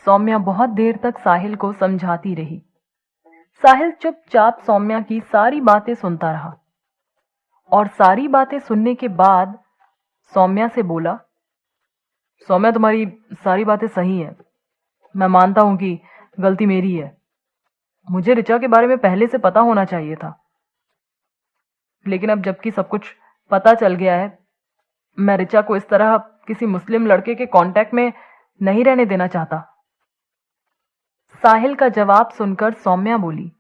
सौम्या बहुत देर तक साहिल को समझाती रही। साहिल चुपचाप सौम्या की सारी बातें सुनता रहा और सारी बातें सुनने के बाद सौम्या से बोला, सौम्या तुम्हारी सारी बातें सही हैं। मैं मानता हूं कि गलती मेरी है। मुझे ऋचा के बारे में पहले से पता होना चाहिए था, लेकिन अब जबकि सब कुछ पता चल गया है, मैं ऋचा को इस तरह किसी मुस्लिम लड़के के कांटेक्ट में नहीं रहने देना चाहता। साहिल का जवाब सुनकर सौम्या बोली,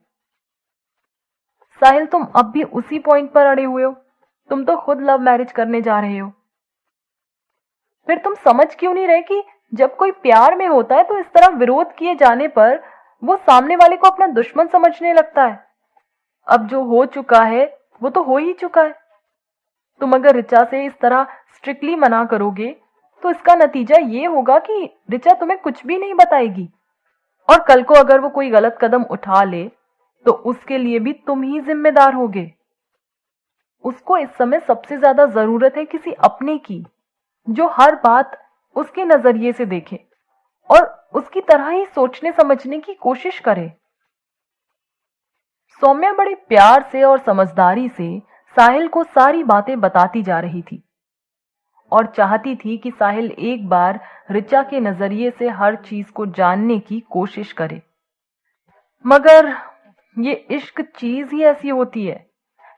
साहिल तुम अब भी उसी पॉइंट पर अड़े हुए हो। तुम तो खुद लव मैरिज करने जा रहे हो। फिर तुम समझ क्यों नहीं रहे कि जब कोई प्यार में होता है तो इस तरह विरोध किए जाने पर वो सामने वाले को अपना दुश्मन समझने लगता है। अब जो हो चुका है वो तो हो ही चुका है। तुम अगर ऋचा से इस तरह स्ट्रिक्टली मना करोगे तो इसका नतीजा ये होगा कि ऋचा तुम्हें कुछ भी नहीं बताएगी, और कल को अगर वो कोई गलत कदम उठा ले तो उसके लिए भी तुम ही जिम्मेदार होगे। उसको इस समय सबसे ज्यादा जरूरत है किसी अपने की, जो हर बात उसके नजरिए से देखे और उसकी तरह ही सोचने समझने की कोशिश करे। सौम्या बड़े प्यार से और समझदारी से साहिल को सारी बातें बताती जा रही थी और चाहती थी कि साहिल एक बार ऋचा के नजरिए से हर चीज को जानने की कोशिश करे। मगर ये इश्क चीज ही ऐसी होती है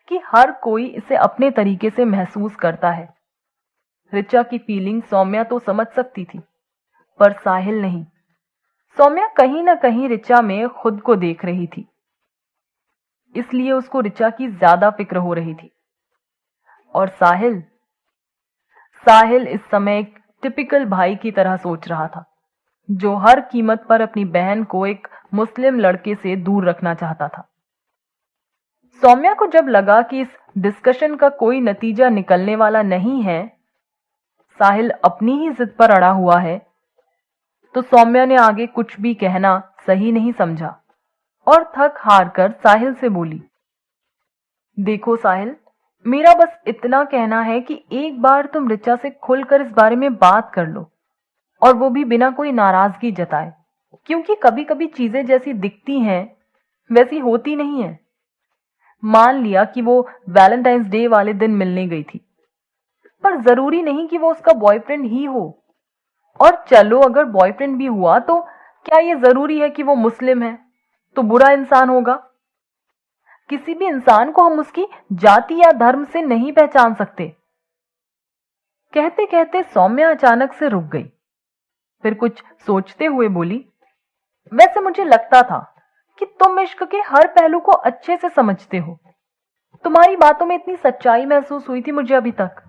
कि हर कोई इसे अपने तरीके से महसूस करता है। ऋचा की फीलिंग सौम्या तो समझ सकती थी, पर साहिल नहीं। सौम्या कहीं ना कहीं ऋचा में खुद को देख रही थी, इसलिए उसको ऋचा की ज्यादा फिक्र हो रही थी। और साहिल इस समय एक टिपिकल भाई की तरह सोच रहा था, जो हर कीमत पर अपनी बहन को एक मुस्लिम लड़के से दूर रखना चाहता था। सौम्या को जब लगा कि इस डिस्कशन का कोई नतीजा निकलने वाला नहीं है, साहिल अपनी ही जिद पर अड़ा हुआ है, तो सौम्या ने आगे कुछ भी कहना सही नहीं समझा और थक हार कर साहिल से बोली, देखो साहिल, मेरा बस इतना कहना है कि एक बार तुम ऋचा से खुलकर इस बारे में बात कर लो, और वो भी बिना कोई नाराजगी जताए, क्योंकि कभी कभी चीजें जैसी दिखती हैं वैसी होती नहीं है। मान लिया कि वो वैलेंटाइंस डे वाले दिन मिलने गई थी, पर जरूरी नहीं कि वो उसका बॉयफ्रेंड ही हो। और चलो अगर बॉयफ्रेंड भी हुआ तो क्या ये जरूरी है कि वो मुस्लिम है तो बुरा इंसान होगा? किसी भी इंसान को हम उसकी जाति या धर्म से नहीं पहचान सकते। कहते कहते सौम्या अचानक से रुक गई, फिर कुछ सोचते हुए बोली, वैसे मुझे लगता था कि तुम इश्क के हर पहलू को अच्छे से समझते हो। तुम्हारी बातों में इतनी सच्चाई महसूस हुई थी मुझे अभी तक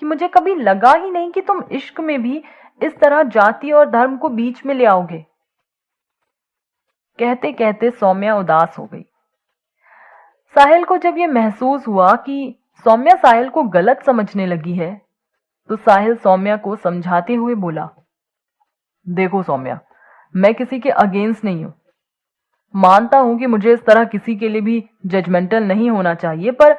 कि मुझे कभी लगा ही नहीं कि तुम इश्क में भी इस तरह जाति और धर्म को बीच में ले आओगे। कहते कहते सौम्या उदास हो गई। साहिल को जब यह महसूस हुआ कि सौम्या साहिल को गलत समझने लगी है, तो साहिल सौम्या को समझाते हुए बोला, देखो सौम्या, मैं किसी के अगेंस्ट नहीं हूं। मानता हूं कि मुझे इस तरह किसी के लिए भी जजमेंटल नहीं होना चाहिए, पर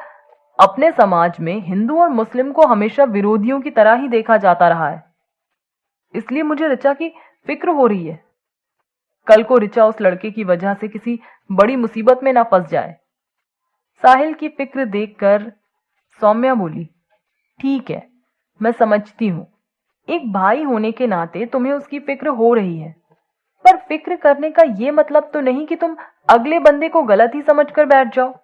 अपने समाज में हिंदू और मुस्लिम को हमेशा विरोधियों की तरह ही देखा जाता रहा है। इसलिए मुझे ऋचा की फिक्र हो रही है। कल को ऋचा उस लड़के की वजह से किसी बड़ी मुसीबत में ना फंस जाए। साहिल की फिक्र देखकर सौम्या बोली, ठीक है, मैं समझती हूं। एक भाई होने के नाते तुम्हें उसकी फिक्र हो रही है, पर फिक्र करने का यह मतलब तो नहीं कि तुम अगले बंदे को गलत ही समझकर बैठ जाओ।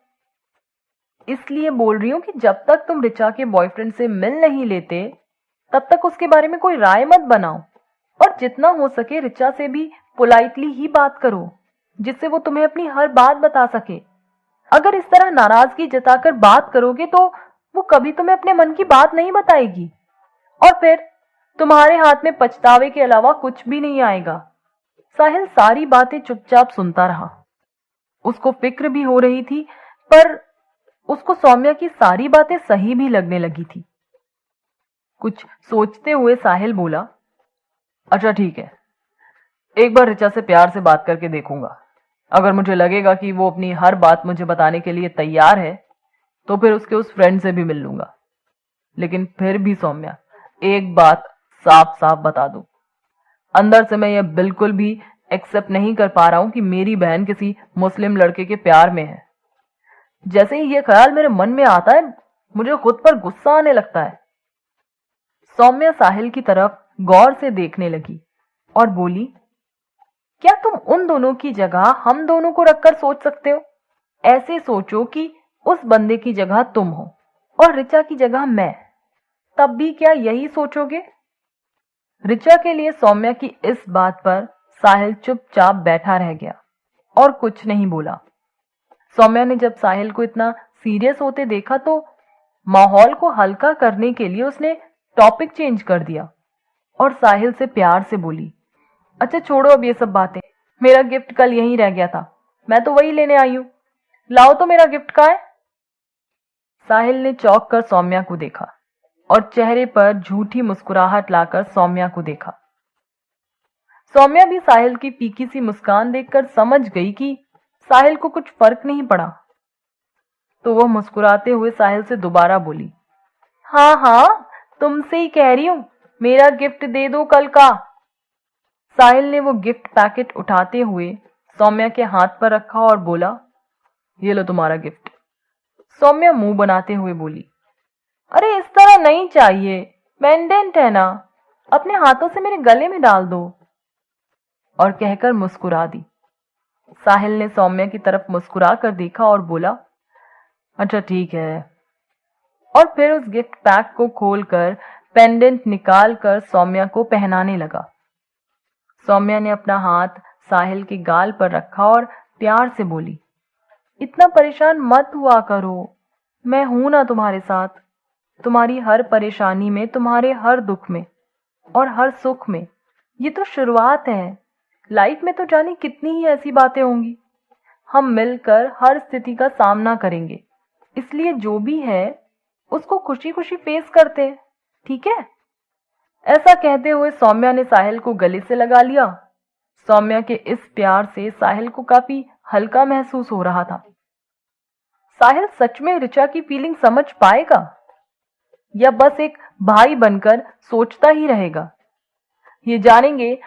इसलिए बोल रही हूं कि जब तक तुम ऋचा के बॉयफ्रेंड से मिल नहीं लेते तब तक उसके बारे में कोई राय मत बनाओ, और जितना हो सके ऋचा से भी पोलाइटली ही बात करो, जिससे वो तुम्हें अपनी हर बात बता सके। अगर इस तरह नाराजगी जताकर बात करोगे तो वो कभी तुम्हें अपने मन की बात नहीं बताएगी, और फिर तुम्हारे हाथ में पछतावे के अलावा कुछ भी नहीं आएगा। साहिल सारी बातें चुपचाप सुनता रहा। उसको फिक्र भी हो रही थी, पर उसको सौम्या की सारी बातें सही भी लगने लगी थी। कुछ सोचते हुए साहिल बोला, अच्छा ठीक है, एक बार ऋचा से प्यार से बात करके देखूंगा। अगर मुझे लगेगा कि वो अपनी हर बात मुझे बताने के लिए तैयार है तो फिर उसके उस फ्रेंड से भी मिल लूंगा। लेकिन फिर भी सौम्या, एक बात साफ साफ बता दूं, अंदर से मैं यह बिल्कुल भी एक्सेप्ट नहीं कर पा रहा हूं कि मेरी बहन किसी मुस्लिम लड़के के प्यार में है। जैसे ही यह ख्याल मेरे मन में आता है, मुझे खुद पर गुस्सा आने लगता है। सौम्या साहिल की तरफ गौर से देखने लगी और बोली, क्या तुम उन दोनों की जगह हम दोनों को रखकर सोच सकते हो? ऐसे सोचो कि उस बंदे की जगह तुम हो और ऋचा की जगह मैं, तब भी क्या यही सोचोगे? ऋचा के लिए सौम्या की इस बात पर साहिल चुपचाप बैठा रह गया और कुछ नहीं बोला। सौम्या ने जब साहिल को इतना सीरियस होते देखा तो माहौल को हल्का करने के लिए उसने टॉपिक चेंज कर दिया और साहिल से प्यार से बोली, अच्छा छोड़ो अब ये सब बातें, मेरा गिफ्ट कल यहीं रह गया था, मैं तो वही लेने आई हूं, लाओ तो मेरा गिफ्ट कहाँ है? साहिल ने चौंक कर सौम्या को देखा और चेहरे पर झूठी मुस्कुराहट लाकर सौम्या को देखा। सौम्या भी साहिल की फीकी सी मुस्कान देखकर समझ गई कि साहिल को कुछ फर्क नहीं पड़ा, तो वह मुस्कुराते हुए साहिल से दोबारा बोली, हाँ हाँ तुमसे ही कह रही हूं, मेरा गिफ्ट दे दो कल का। साहिल ने वो गिफ्ट पैकेट उठाते हुए सौम्या के हाथ पर रखा और बोला, ये लो तुम्हारा गिफ्ट। सौम्या मुंह बनाते हुए बोली, अरे इस तरह नहीं चाहिए, पेंडेंट है ना, अपने हाथों से मेरे गले में डाल दो, और कहकर मुस्कुरा दी। साहिल ने सौम्या की तरफ मुस्कुरा कर देखा और बोला, अच्छा ठीक है, और फिर उस गिफ्ट पैक को खोलकर पेंडेंट निकाल कर सौम्या को पहनाने लगा। सौम्या ने अपना हाथ साहिल के गाल पर रखा और प्यार से बोली, इतना परेशान मत हुआ करो, मैं हूं ना तुम्हारे साथ, तुम्हारी हर परेशानी में, तुम्हारे हर दुख में और हर सुख में। ये तो शुरुआत है, लाइफ में तो जाने कितनी ही ऐसी बातें होंगी, हम मिलकर हर स्थिति का सामना करेंगे, इसलिए जो भी है उसको खुशी खुशी फेस करते हैं, ठीक है? ऐसा कहते हुए सौम्या ने साहिल को गले से लगा लिया। सौम्या के इस प्यार से साहिल को काफी हल्का महसूस हो रहा था। साहिल सच में ऋचा की फीलिंग समझ पाएगा या बस एक भाई बनकर सोचता ही रहेगा? ये जानेंगे